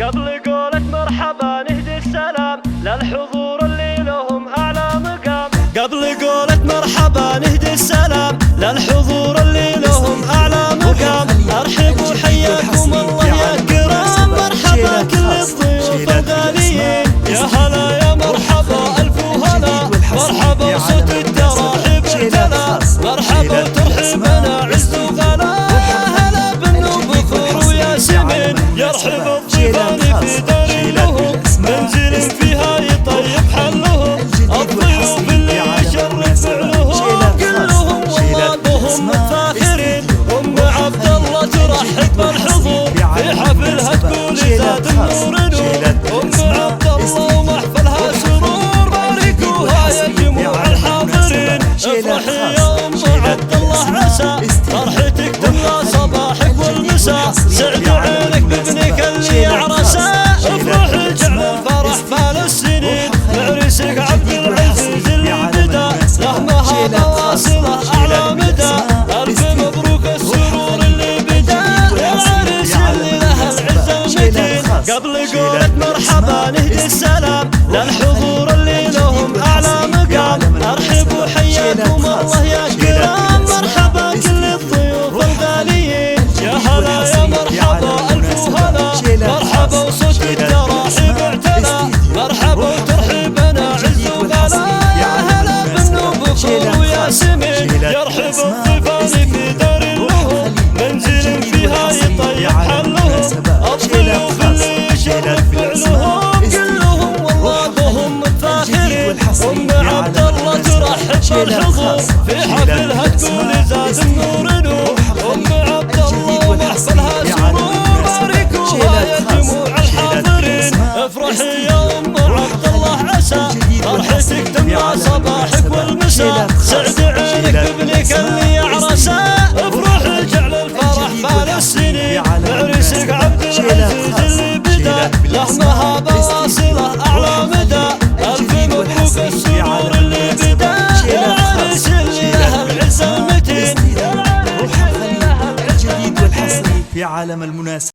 قبل قولة مرحبا نهدي السلام للحضور اللي لهم أعلى مقام. قبل قولة مرحبا نهدي السلام للحضور اللي لهم أعلى مقام. أرحبوا حياكم الله يا كرام، مرحبا كل الضيوف الغاليين. يا هلا يا مرحبا ألف وهلا، مرحبا وصوت التراحيب ارتلى. مرحبا وترحيبنا عز وغلا، هلا بالنبوخور وياسمين. يرحب الضيفان في دار لهم، منزل فيها يطيب حلهم. الضيوف اللي يشرف فعلهم كلهم والله بهم متفاخرين. أم عبد الله ترحب بالحضور في حفلها تقول زاد النور نور. أم عبد الله ومحفلها سرور، باركوها يا جموع الحاضرين. افرحي يا أم عبد الله عسى فرحتك تملى صباحك والمساء. سعد عينك بابنك اللي يعرسه، افرحي جعل الفرح فال السنين. عريسك عبد العزيز اللي بدا له مهابة واصلة أعلى مدى. ألف مبروك السرور اللي بدا يا عريس اللي له العز المتين. قبل قولة مرحبا نهدي السلام للحضور اللي لهم أعلى مقام. أرحبوا حياكم الله يا كرام، مرحبا كل الضيوف الغاليين. يا هلا يا مرحبا ألف وهلا، مرحبا وصوت التراحيب اعتلى. مرحبا وترحيبنا عز وغلا، يا هلا بالنبوخور وياسمين. يرحب الضيفان في دار لهم، منزل فيها يطيب حلهم. الضيوف اللي يشرف فعلهم كلهم والله بهم متفاخرين. أم عبد الله ترحب بالحضور في حفلها تقول زاد النور نور. أم عبد الله ومحفلها سرور، باركوها يا جموع الحاضرين. افرحي يا أم عبد الله عسى فرحتك تملى صباحك والمساء. سعد عينك بابنك اللي يعرسه، افرحي جعل الفرح فال السنين. عريسك عبد العزيز اللي بدا له مهابة واصلة أعلى مدى. ألف مبروك السرور اللي بدا يا عريس اللي له العز المتين. روح خلي الجديد والحصري في عالم المناسبة.